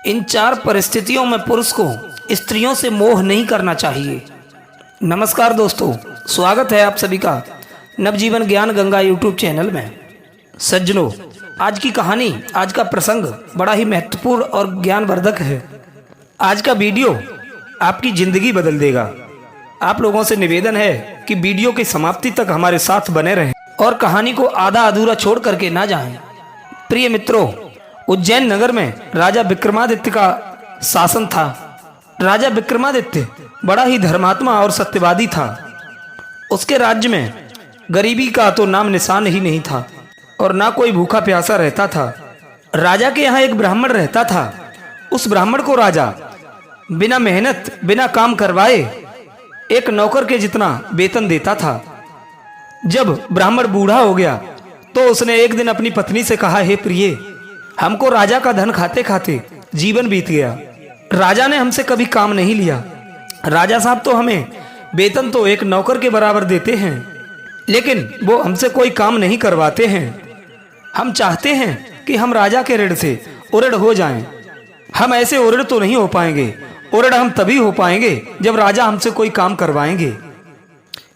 इन 4 परिस्थितियों में पुरुष को स्त्रियों से मोह नहीं करना चाहिए। नमस्कार दोस्तों, स्वागत है आप सभी का नवजीवन ज्ञान गंगा यूट्यूब चैनल में। सज्जनों, आज की कहानी, आज का प्रसंग बड़ा ही महत्वपूर्ण और ज्ञानवर्धक है। आज का वीडियो आपकी जिंदगी बदल देगा। आप लोगों से निवेदन है कि वीडियो की समाप्ति तक हमारे साथ बने रहें और कहानी को आधा अधूरा छोड़ करके ना जाएं। प्रिय मित्रों, उज्जैन नगर में राजा विक्रमादित्य का शासन था। राजा विक्रमादित्य बड़ा ही धर्मात्मा और सत्यवादी था। उसके राज्य में गरीबी का तो नाम निशान ही नहीं था और ना कोई भूखा प्यासा रहता था। राजा के यहाँ एक ब्राह्मण रहता था। उस ब्राह्मण को राजा बिना मेहनत, बिना काम करवाए एक नौकर के जितना वेतन देता था। जब ब्राह्मण बूढ़ा हो गया तो उसने एक दिन अपनी पत्नी से कहा, हे प्रिय, हमको राजा का धन खाते खाते जीवन बीत गया। राजा ने हमसे कभी काम नहीं लिया। राजा साहब तो हमें वेतन तो एक नौकर के बराबर देते हैं, लेकिन वो हमसे कोई काम नहीं करवाते हैं। हम चाहते हैं कि हम राजा के ऋण से उऋण हो जाएं। हम ऐसे उऋण तो नहीं हो पाएंगे। उऋण हम तभी हो पाएंगे जब राजा हमसे कोई काम करवाएंगे।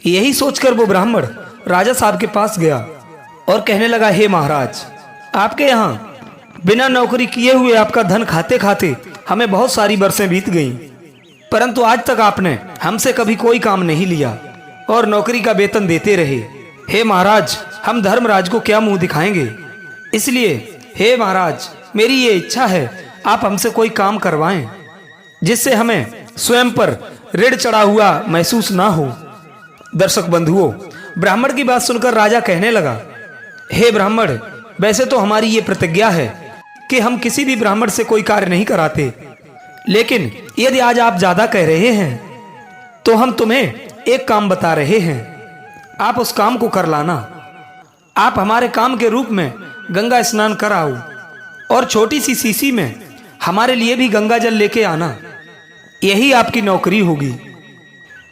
यही सोचकर वो ब्राह्मण राजा साहब के पास गया और कहने लगा, हे महाराज, आपके यहाँ बिना नौकरी किए हुए आपका धन खाते खाते हमें बहुत सारी बरसें बीत गईं, परंतु आज तक आपने हमसे कभी कोई काम नहीं लिया और नौकरी का वेतन देते रहे। हे महाराज, हम धर्मराज को क्या मुंह दिखाएंगे? इसलिए हे महाराज, मेरी ये इच्छा है, आप हमसे कोई काम करवाएं जिससे हमें स्वयं पर ऋण चढ़ा हुआ महसूस ना हो। दर्शक बंधुओं, ब्राह्मण की बात सुनकर राजा कहने लगा, हे ब्राह्मण, वैसे तो हमारी ये प्रतिज्ञा है कि हम किसी भी ब्राह्मण से कोई कार्य नहीं कराते, लेकिन यदि आज आप ज्यादा कह रहे हैं तो हम तुम्हें एक काम बता रहे हैं। आप उस काम को कर लाना। आप हमारे काम के रूप में गंगा स्नान कराओ और छोटी सी शीशी में हमारे लिए भी गंगा जल लेके आना। यही आपकी नौकरी होगी।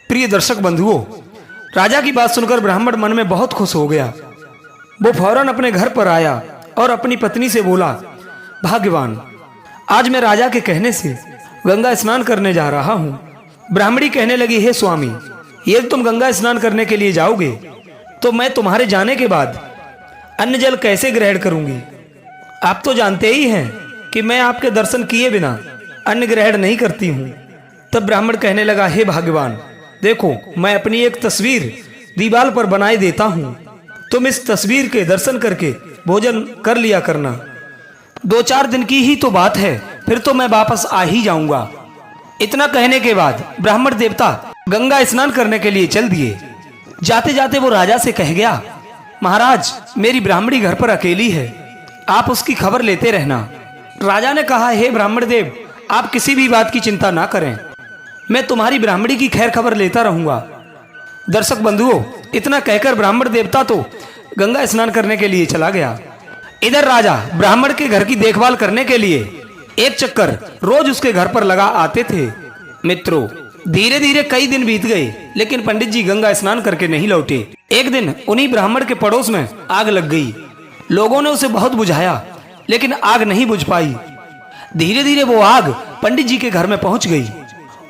प्रिय दर्शक बंधुओं, राजा की बात सुनकर ब्राह्मण मन में बहुत खुश हो गया। वो फौरन अपने घर पर आया और अपनी पत्नी से बोला, भाग्यवान, आज मैं राजा के कहने से गंगा स्नान करने जा रहा हूँ। ब्राह्मणी कहने लगी, हे स्वामी, यदि तुम गंगा स्नान करने के लिए जाओगे तो मैं तुम्हारे जाने के बाद अन्न जल कैसे ग्रहण करूंगी? आप तो जानते ही हैं कि मैं आपके दर्शन किए बिना अन्न ग्रहण नहीं करती हूँ। तब ब्राह्मण कहने लगा, हे भाग्यवान, देखो, मैं अपनी एक तस्वीर दीवार पर बनाए देता हूँ। तुम इस तस्वीर के दर्शन करके भोजन कर लिया करना। 2-4 दिन की ही तो बात है, फिर तो मैं वापस आ ही जाऊंगा। इतना कहने के बाद ब्राह्मण देवता गंगा स्नान करने के लिए चल दिए। जाते जाते वो राजा से कह गया, महाराज, मेरी ब्राह्मणी घर पर अकेली है, आप उसकी खबर लेते रहना। राजा ने कहा, हे ब्राह्मण देव, आप किसी भी बात की चिंता ना करें, मैं तुम्हारी ब्राह्मणी की खैर खबर लेता रहूंगा। दर्शक बंधुओं, इतना कहकर ब्राह्मण देवता तो गंगा स्नान करने के लिए चला गया। इधर राजा ब्राह्मण के घर की देखभाल करने के लिए एक चक्कर रोज उसके घर पर लगा आते थे। मित्रों, धीरे धीरे कई दिन बीत गए, लेकिन पंडित जी गंगा स्नान करके नहीं लौटे। एक दिन उन्हीं ब्राह्मण के पड़ोस में आग लग गई। लोगों ने उसे बहुत बुझाया, लेकिन आग नहीं बुझ पाई। धीरे धीरे वो आग पंडित जी के घर में पहुंच गई।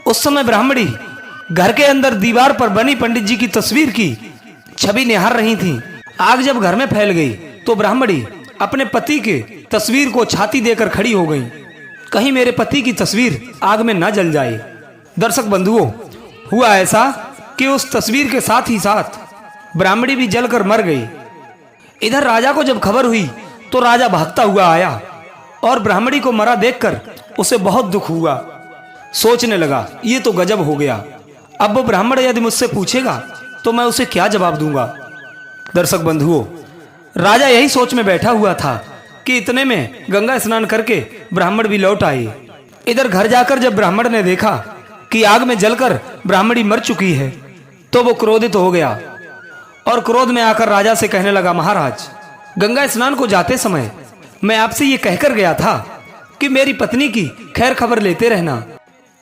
उस समय ब्राह्मणी घर के अंदर दीवार पर बनी पंडित जी की तस्वीर की छवि निहार रही थी। आग जब घर में फैल गई तो ब्राह्मणी अपने पति के तस्वीर को छाती देकर खड़ी हो गई, कहीं मेरे पति की तस्वीर आग में ना जल जाए। दर्शक बंधुओं, हुआ ऐसा कि उस तस्वीर के साथ ही साथ ब्राह्मणी भी जलकर मर गई। इधर राजा को जब खबर हुई तो राजा भागता हुआ आया और ब्राह्मणी को मरा देखकर उसे बहुत दुख हुआ। सोचने लगा, ये तो गजब हो गया। अब वो ब्राह्मण यदि मुझसे पूछेगा तो मैं उसे क्या जवाब दूंगा? दर्शक बंधुओं, राजा यही सोच में बैठा हुआ था कि इतने में गंगा स्नान करके ब्राह्मण भी लौट आए। इधर घर जाकर जब ब्राह्मण ने देखा कि आग में जलकर ब्राह्मणी मर चुकी है तो वो क्रोधित हो गया और क्रोध में आकर राजा से कहने लगा, महाराज, गंगा स्नान को जाते समय मैं आपसे ये कहकर गया था कि मेरी पत्नी की खैर खबर लेते रहना,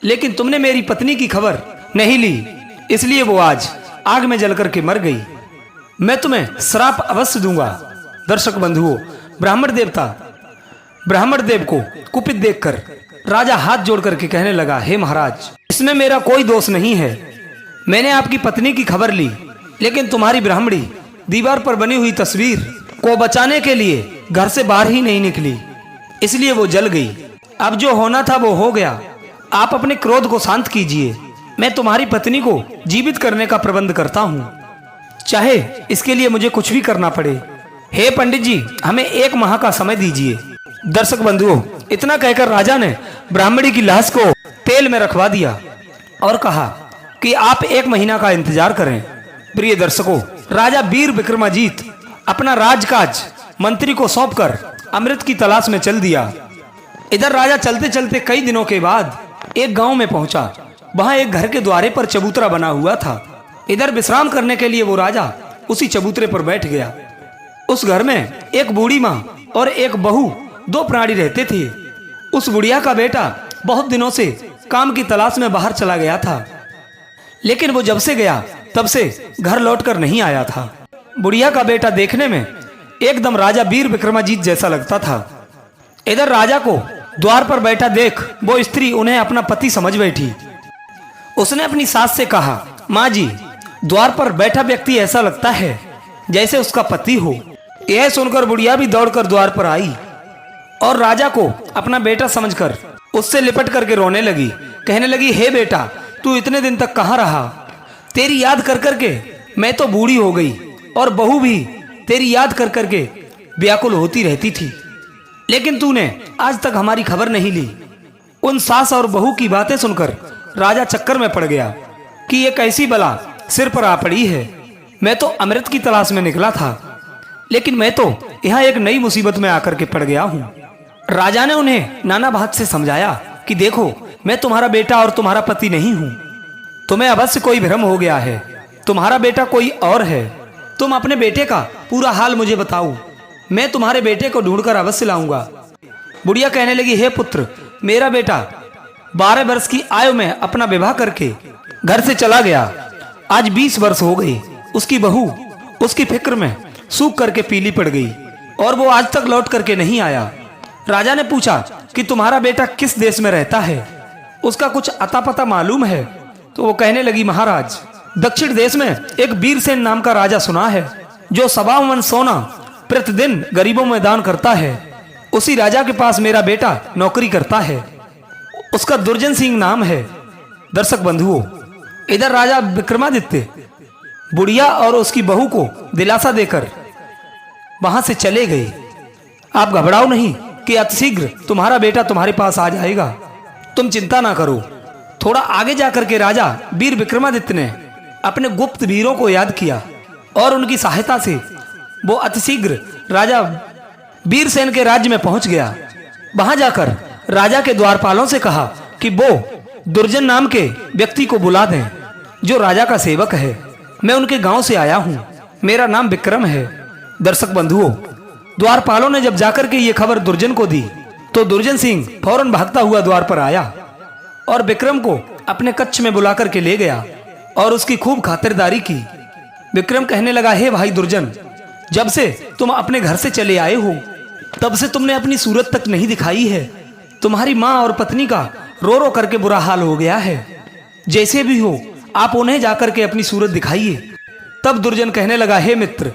लेकिन तुमने मेरी पत्नी की खबर नहीं ली, इसलिए वो आज आग में जलकर के मर गई। मैं तुम्हें श्राप अवश्य दूंगा। दर्शक बंधुओं, ब्राह्मण देव को कुपित देखकर राजा हाथ जोड़ करके कहने लगा, हे महाराज, इसमें मेरा कोई दोष नहीं है। मैंने आपकी पत्नी की खबर ली, लेकिन तुम्हारी ब्राह्मणी दीवार पर बनी हुई तस्वीर को बचाने के लिए घर से बाहर ही नहीं निकली, इसलिए वो जल गई। अब जो होना था वो हो गया। आप अपने क्रोध को शांत कीजिए। मैं तुम्हारी पत्नी को जीवित करने का प्रबंध करता हूँ, चाहे इसके लिए मुझे कुछ भी करना पड़े। हे पंडित जी, हमें 1 माह का समय दीजिए। दर्शक बंधुओं, इतना कहकर राजा ने ब्राह्मणी की लाश को तेल में रखवा दिया और कहा कि आप 1 महीना का इंतजार करें। प्रिय दर्शकों, राजा वीर विक्रमाजीत अपना राजकाज मंत्री को सौंपकर अमृत की तलाश में चल दिया। इधर राजा चलते चलते कई दिनों के बाद एक गांव में पहुंचा। वहां एक घर के द्वारे पर चबूतरा बना हुआ था। इधर विश्राम करने के लिए वो राजा उसी चबूतरे पर बैठ गया। उस घर में एक बूढ़ी माँ और एक बहू, 2 प्राणी रहते थे। उस बुढ़िया का बेटा बहुत दिनों से काम की तलाश में बाहर चला गया था, लेकिन वो जब से गया तब से घर लौटकर नहीं आया था। बुढ़िया का बेटा देखने में एकदम राजा वीर विक्रमाजीत जैसा लगता था। इधर राजा को द्वार पर बैठा देख वो स्त्री उन्हें अपना पति समझ बैठी। उसने अपनी सास से कहा, माँ जी, द्वार पर बैठा व्यक्ति ऐसा लगता है जैसे उसका पति हो। यह सुनकर बुढ़िया भी दौड़कर द्वार पर आई और राजा को अपना बेटा समझकर उससे लिपट करके रोने लगी। कहने लगी, हे बेटा, तू इतने दिन तक कहाँ रहा? तेरी याद कर करके मैं तो बूढ़ी हो गई और बहू भी तेरी याद कर करके व्याकुल होती रहती थी, लेकिन तूने आज तक हमारी खबर नहीं ली। उन सास और बहू की बातें सुनकर राजा चक्कर में पड़ गया कि ये कैसी बला सिर पर आ पड़ी है। मैं तो अमृत की तलाश में निकला था, लेकिन मैं तो यहाँ एक नई मुसीबत में आकर के पड़ गया हूँ। राजा ने उन्हें नाना बात से समझाया कि देखो, मैं तुम्हारा बेटा और तुम्हारा पति नहीं हूँ। तुम्हें अवश्य कोई भ्रम हो गया है। तुम्हारा बेटा कोई और है। तुम अपने बेटे का पूरा हाल मुझे बताओ, मैं तुम्हारे बेटे को ढूंढकर अवश्य लाऊंगा। बुढ़िया कहने लगी, हे पुत्र, मेरा बेटा 12 वर्ष की आयु में अपना विवाह करके घर से चला गया। आज 20 वर्ष हो गई। उसकी बहू उसकी फिक्र में सूख करके पीली पड़ गई और वो आज तक लौट करके नहीं आया। राजा ने पूछा कि तुम्हारा बेटा किस देश में रहता है, उसका कुछ अता पता मालूम है? तो वो कहने लगी, महाराज, दक्षिण देश में एक वीरसेन नाम का राजा सुना है, जो 52 सोना प्रतिदिन गरीबों में दान करता है। उसी राजा के पास मेरा बेटा नौकरी करता है। उसका दुर्जन सिंह नाम है। दर्शक बंधुओं, इधर राजा विक्रमादित्य बुढ़िया और उसकी बहू को दिलासा देकर वहां से चले गए। आप घबराओ नहीं कि अतिशीघ्र तुम्हारा बेटा तुम्हारे पास आ जाएगा, तुम चिंता ना करो। थोड़ा आगे जाकर के राजा वीर विक्रमादित्य ने अपने गुप्त वीरों को याद किया और उनकी सहायता से वो अतिशीघ्र राजा वीरसेन के राज्य में पहुंच गया। वहां जाकर राजा के द्वारपालों से कहा कि वो दुर्जन नाम के व्यक्ति को बुला दें, जो राजा का सेवक है। मैं उनके गांव से आया हूं, मेरा नाम विक्रम है। दर्शक बंधुओं, द्वारपालों ने जब जाकर के ये खबर दुर्जन को दी तो दुर्जन सिंह फौरन भागता हुआ द्वार पर आया और विक्रम को अपने कक्ष में बुला करके ले गया और उसकी खूब खातिरदारी की। विक्रम कहने लगा, हे भाई दुर्जन, जब से तुम अपने घर से चले आए हो तब से तुमने अपनी सूरत तक नहीं दिखाई है। तुम्हारी माँ और पत्नी का रो रो करके बुरा हाल हो गया है। जैसे भी हो आप उन्हें जाकर के अपनी सूरत दिखाइए। तब दुर्जन कहने लगा, हे मित्र,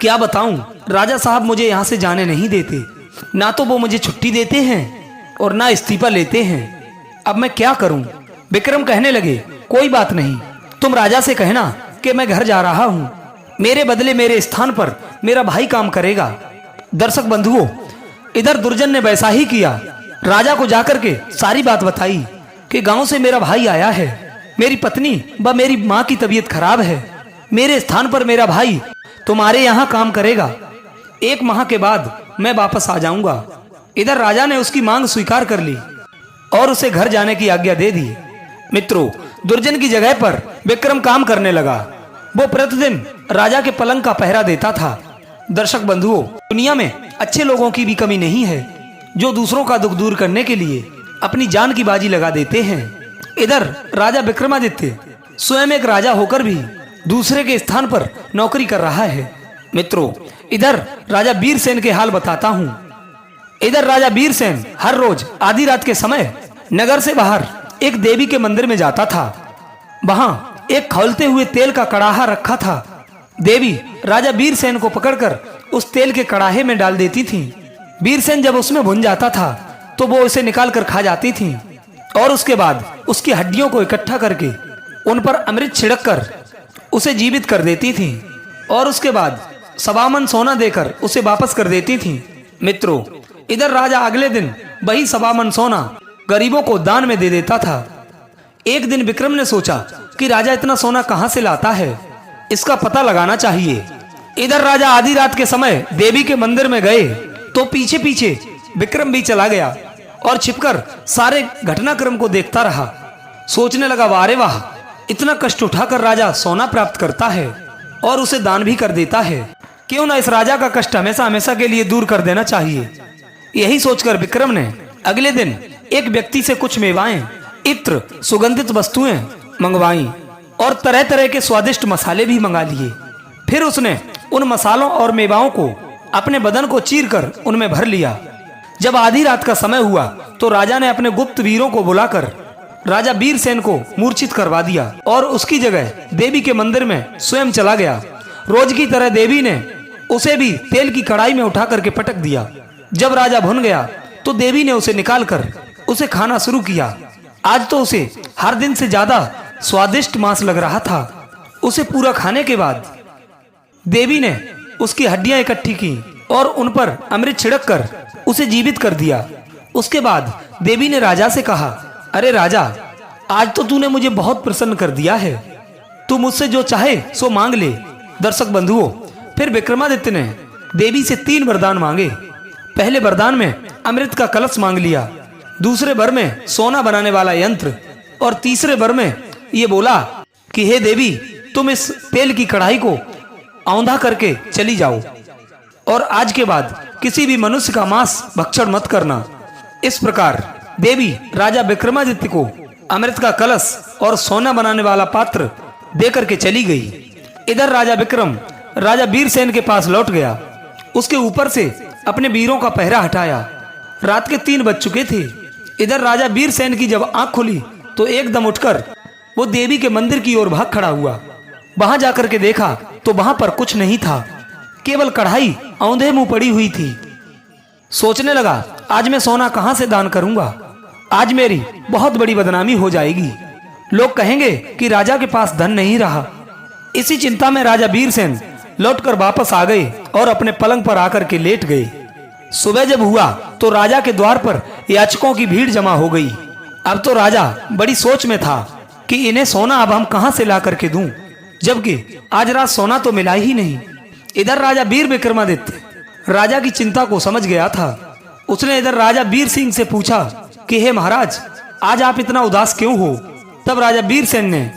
क्या बताऊं, राजा साहब मुझे यहाँ से जाने नहीं देते। ना तो वो मुझे छुट्टी देते हैं और ना इस्तीफा लेते हैं। अब मैं क्या करूं? विक्रम कहने लगे, कोई बात नहीं, तुम राजा से कहना कि मैं घर जा रहा हूं। मेरे बदले मेरे स्थान पर मेरा भाई काम करेगा। दर्शक बंधुओं, इधर दुर्जन ने वैसा ही किया। राजा को जाकर के सारी बात बताई कि गांव से मेरा भाई आया है, मेरी पत्नी व मेरी माँ की तबीयत खराब है। मेरे स्थान पर मेरा भाई तुम्हारे यहाँ काम करेगा। 1 माह के बाद मैं वापस आ जाऊंगा। इधर राजा ने उसकी मांग स्वीकार कर ली और उसे घर जाने की आज्ञा दे दी। मित्रों, दुर्जन की जगह पर विक्रम काम करने लगा। वो प्रतिदिन राजा के पलंग का पहरा देता था। दर्शक बंधुओं, दुनिया में अच्छे लोगों की भी कमी नहीं है, जो दूसरों का दुख दूर करने के लिए अपनी जान की बाजी लगा देते हैं। इधर राजा विक्रमादित्य स्वयं एक राजा होकर भी दूसरे के स्थान पर नौकरी कर रहा है। मित्रों, इधर राजा वीरसेन के हाल बताता हूँ। इधर राजा वीरसेन हर रोज आधी रात के समय नगर से बाहर एक देवी के मंदिर में जाता था। वहां एक खौलते हुए तेल का कड़ाहा रखा था। देवी राजा वीरसेन को पकड़कर उस तेल के कड़ाहे में डाल देती थी। वीरसेन जब उसमें भुन जाता था तो वो उसे निकाल कर खा जाती थी और उसके बाद उसकी हड्डियों को इकट्ठा करके उन पर अमृत छिड़क कर उसे जीवित कर देती थी और उसके बाद सवामन सोना देकर उसे वापस कर देती थी। मित्रों, इधर राजा अगले दिन वही सवामन सोना गरीबों को दान में दे देता था। एक दिन विक्रम ने सोचा कि राजा इतना सोना कहां से लाता है, इसका पता लगाना चाहिए। इधर राजा आधी रात के समय देवी के मंदिर में गए तो पीछे पीछे विक्रम भी चला गया और छिपकर सारे घटनाक्रम को देखता रहा। सोचने लगा, वारे वाह, इतना कष्ट उठाकर राजा सोना प्राप्त करता है और उसे दान भी कर देता है। क्यों ना इस राजा का कष्ट हमेशा हमेशा के लिए दूर कर देना चाहिए। यही सोचकर विक्रम ने अगले दिन एक व्यक्ति से कुछ मेवाएं, इत्र, सुगंधित वस्तुएं मंगवाई और तरह तरह के स्वादिष्ट मसाले भी मंगा लिए। फिर उसने उन मसालों और मेवाओं को अपने बदन को चीरकर उनमें भर लिया। जब आधी रात का समय हुआ तो राजा ने अपने गुप्त वीरों को बुलाकर राजा वीरसेन को मूर्छित करवा दिया और उसकी जगह देवी के मंदिर में स्वयं चला गया। रोज की तरह देवी ने उसे भी तेल की कढ़ाई में उठा करके पटक दिया। जब राजा भुन गया तो देवी ने उसे निकालकर उसे खाना शुरू किया। आज तो उसे हर दिन से ज्यादा स्वादिष्ट मांस लग रहा था। उसे पूरा खाने के बाद देवी ने उसकी हड्डियां इकट्ठी की और उन पर अमृत छिड़क कर उसे जीवित कर दिया। उसके बाद देवी ने राजा से कहा, अरे राजा, आज तो तूने मुझे बहुत प्रसन्न कर दिया है। तू मुझसे जो चाहे सो मांग ले। दर्शक बंधुओं, फिर विक्रमादित्य ने देवी से 3 वरदान मांगे। पहले वरदान में अमृत का कलश मांग लिया, दूसरे वर में सोना बनाने वाला यंत्र और तीसरे वर में ये बोला कि हे देवी, तुम इस तेल की कढ़ाई को औंधा करके चली जाओ और आज के बाद किसी भी मनुष्य का मांस भक्षण मत करना। इस प्रकार देवी राजा विक्रमादित्य को अमृत का कलश और सोना बनाने वाला पात्र देकर के चली गई। इधर राजा विक्रम राजा वीरसेन के पास लौट गया। उसके ऊपर से अपने वीरों का पहरा हटाया। रात के 3 बज चुके थे। इधर राजा वीरसेन की जब आंख खुली तो एकदम उठकर वो देवी के मंदिर की ओर भाग खड़ा हुआ। वहां जाकर के देखा तो वहां पर कुछ नहीं था, केवल कढ़ाई औंधे मुंह पड़ी हुई थी। सोचने लगा, आज मैं सोना कहां से दान करूंगा, आज मेरी बहुत बड़ी बदनामी हो जाएगी। लोग कहेंगे कि राजा के पास धन नहीं रहा। इसी चिंता में राजा वीरसेन लौटकर वापस आ गए और अपने पलंग पर आकर के लेट गए। सुबह जब हुआ तो राजा के द्वार पर याचकों की भीड़ जमा हो गई। अब तो राजा बड़ी सोच में था कि इन्हें सोना अब हम कहां से ला करके दूं, जबकि आज रात सोना तो मिला ही नहीं। इधर राजा वीर विक्रमादित्य राजा की चिंता को समझ गया था। उसने इधर राजा वीर सिंह से पूछा कि हे महाराज, आज आप इतना उदास क्यों हो। तब राजा वीरसेन ने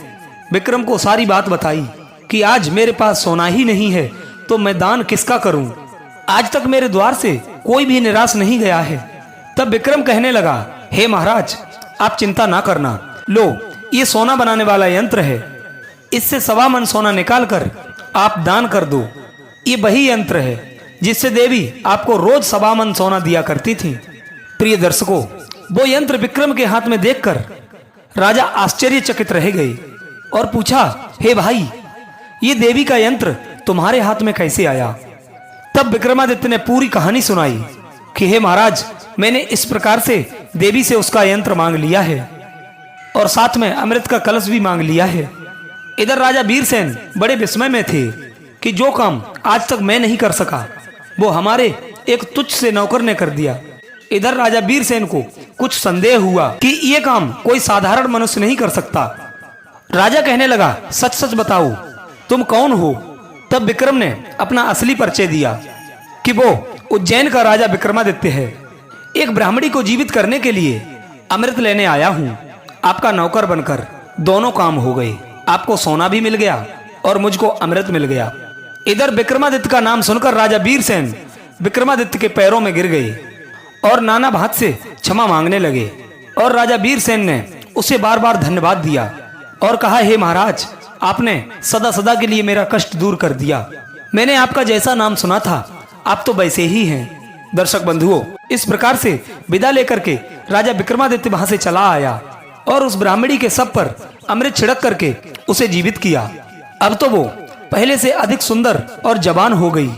विक्रम को सारी बात बताई कि आज मेरे पास सोना ही नहीं है तो मैं दान किसका करूं, आज तक मेरे द्वार से कोई भी निराश नहीं गया है। तब विक्रम कहने लगा, हे महाराज, आप चिंता ना करना, लो ये सोना बनाने वाला यंत्र है, इससे 1.25 मन सोना निकालकर आप दान कर दो। ये वही यंत्र है जिससे देवी आपको रोज 1.25 मन सोना दिया करती थी। प्रिय दर्शकों, वो यंत्र विक्रम के हाथ में देखकर राजा आश्चर्यचकित रह गए और पूछा, हे भाई, ये देवी का यंत्र तुम्हारे हाथ में कैसे आया। तब विक्रमादित्य ने पूरी कहानी सुनाई कि हे महाराज, मैंने इस प्रकार से देवी से उसका यंत्र मांग लिया है और साथ में अमृत का कलश भी मांग लिया है। इधर राजा वीरसेन बड़े विस्मय में थे कि जो काम आज तक मैं नहीं कर सका वो हमारे एक तुच्छ से नौकर ने कर दिया। इधर राजा वीरसेन को कुछ संदेह हुआ कि ये काम कोई साधारण मनुष्य नहीं कर सकता। राजा कहने लगा, सच सच बताओ, तुम कौन हो। तब विक्रम ने अपना असली परिचय दिया कि वो उज्जैन का राजा विक्रमादित्य है। एक ब्राह्मणी को जीवित करने के लिए अमृत लेने आया हूँ। आपका नौकर बनकर दोनों काम हो गए, आपको सोना भी मिल गया और मुझको अमृत मिल गया। इधर विक्रमादित्य का नाम सुनकर राजा वीरसेन विक्रमादित्य के पैरों में गिर गए और नाना भांत से क्षमा मांगने लगे। और राजा वीरसेन ने उसे बार बार धन्यवाद दिया और कहा, हे महाराज, आपने सदा सदा के लिए मेरा कष्ट दूर कर दिया। मैंने आपका जैसा नाम सुना था आप तो वैसे ही हैं। दर्शक बंधुओं, इस प्रकार से विदा लेकर के राजा विक्रमादित्य वहां से चला आया और उस ब्राह्मणी के सब पर अमृत छिड़क करके उसे जीवित किया। अब तो वो पहले से अधिक सुंदर और जवान हो गई।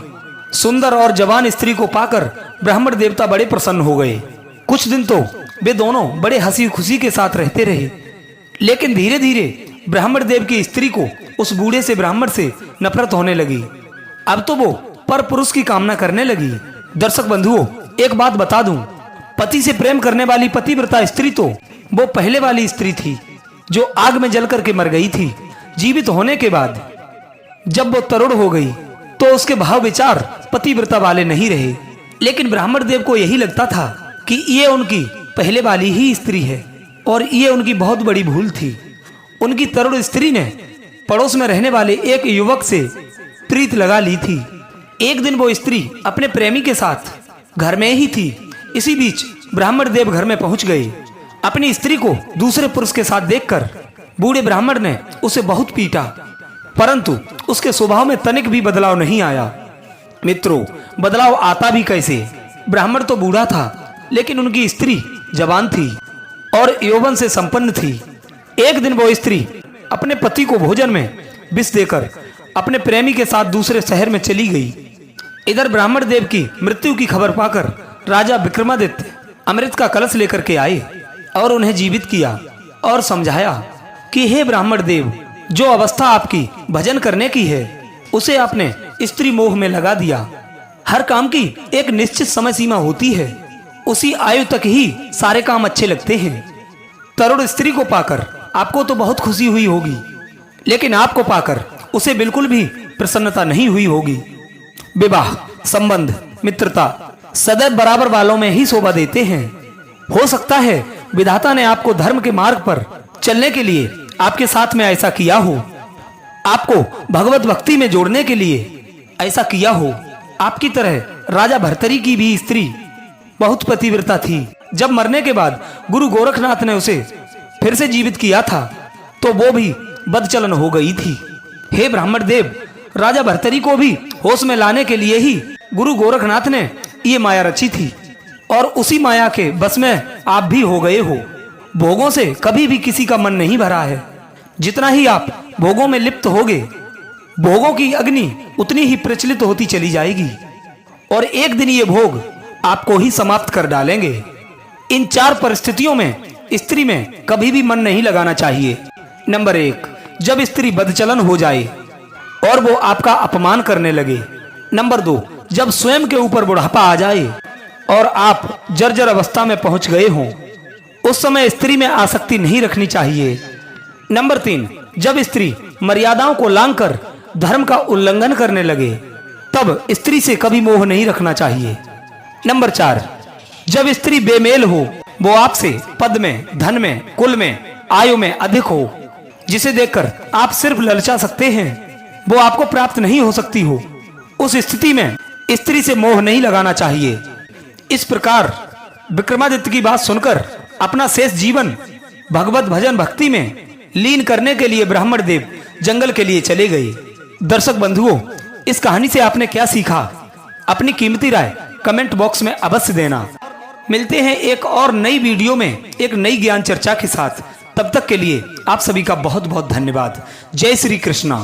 सुंदर और जवान स्त्री को पाकर ब्राह्मण देवता बड़े प्रसन्न हो गए। कुछ दिन तो वे दोनों बड़े हंसी खुशी के साथ रहते रहे, लेकिन धीरे धीरे ब्राह्मण देव की स्त्री को उस बूढ़े से ब्राह्मण से नफरत होने लगी। अब तो वो पर पुरुष की कामना करने लगी। दर्शक बंधुओं, एक बात बता दूं, पति से प्रेम करने वाली पतिव्रता स्त्री तो वो पहले वाली स्त्री थी जो आग में जल करके मर गई थी। जीवित होने के बाद जब वो तरुण हो गई तो उसके भाव विचार पतिव्रता वाले नहीं रहे, लेकिन ब्राह्मण देव को यही लगता था कि ये उनकी पहले वाली ही स्त्री है और ये उनकी बहुत बड़ी भूल थी। उनकी तरुण स्त्री ने पड़ोस में रहने वाले एक युवक से प्रीत लगा ली थी। एक दिन वो स्त्री अपने प्रेमी के साथ घर में ही थी। इसी बीच ब्राह्मण देव घर में पहुंच गए। अपनी स्त्री को दूसरे पुरुष के साथ देखकर बूढ़े ब्राह्मण ने उसे बहुत पीटा, परंतु उसके स्वभाव में तनिक भी बदलाव नहीं आया। मित्रों, बदलाव आता भी कैसे? ब्राह्मण तो बूढ़ा था, लेकिन उनकी स्त्री जवान थी और यौवन से संपन्न थी। एक दिन वो स्त्री अपने पति को भोजन में विष देकर अपने प्रेमी के साथ दूसरे शहर में चली गई। इधर ब्राह्मण देव की मृत्यु की खबर पाकर राजा विक्रमादित्य अमृत का कलश लेकर के आए और उन्हें जीवित किया और समझाया कि हे ब्राह्मण देव, जो अवस्था आपकी भजन करने की है उसे आपने स्त्री मोह में लगा दिया। हर काम की एक निश्चित समय सीमा होती है, उसी आयु तक ही सारे काम अच्छे लगते हैं। तरुण स्त्री को पाकर आपको तो बहुत खुशी हुई होगी, लेकिन आपको पाकर उसे बिल्कुल भी प्रसन्नता नहीं हुई होगी। विवाह, संबंध, मित्रता सदैव बराबर वालों में ही शोभा देते हैं। हो सकता है विधाता ने आपको धर्म के मार्ग पर चलने के लिए आपके साथ में ऐसा किया हो, आपको भगवत भक्ति में जोड़ने के लिए ऐसा किया हो। आपकी तरह राजा भर्तरी की भी स्त्री बहुत पतिव्रता थी। जब मरने के बाद गुरु गोरखनाथ ने उसे फिर से जीवित किया था तो वो भी बदचलन हो गई थी। हे ब्राह्मण देव, राजा भर्तरी को भी होश में लाने के लिए ही गुरु गोरखनाथ ने ये माया रची थी और उसी माया के बस में आप भी हो गए हो। भोगों से कभी भी किसी का मन नहीं भरा है। जितना ही आप भोगों में लिप्त होगे, भोगों की अग्नि उतनी ही प्रचलित होती चली जाएगी और एक दिन ये भोग आपको ही समाप्त कर डालेंगे। इन 4 परिस्थितियों में स्त्री में कभी भी मन नहीं लगाना चाहिए। नंबर 1, जब स्त्री बदचलन हो जाए और वो आपका अपमान करने लगे। नंबर 2, जब स्वयं के ऊपर बुढ़ापा आ जाए और आप जर्जर अवस्था में पहुंच गए हों, उस समय स्त्री में आसक्ति नहीं रखनी चाहिए। नंबर 3, जब स्त्री मर्यादाओं को लांघकर धर्म का उल्लंघन करने लगे, तब स्त्री से कभी मोह नहीं रखना चाहिए। नंबर 4, जब स्त्री बेमेल हो, वो आपसे पद में, धन में, कुल में, आयु में अधिक हो, जिसे देखकर आप सिर्फ ललचा सकते हैं, वो आपको प्राप्त नहीं हो सकती हो, उस स्थिति में स्त्री से मोह नहीं लगाना चाहिए। इस प्रकार विक्रमादित्य की बात सुनकर अपना शेष जीवन भगवत भजन भक्ति में लीन करने के लिए ब्राह्मण देव जंगल के लिए चले गए। दर्शक बंधुओं, इस कहानी से आपने क्या सीखा? अपनी कीमती राय कमेंट बॉक्स में अवश्य देना। मिलते हैं एक और नई वीडियो में एक नई ज्ञान चर्चा के साथ। तब तक के लिए आप सभी का बहुत बहुत धन्यवाद। जय श्री कृष्णा।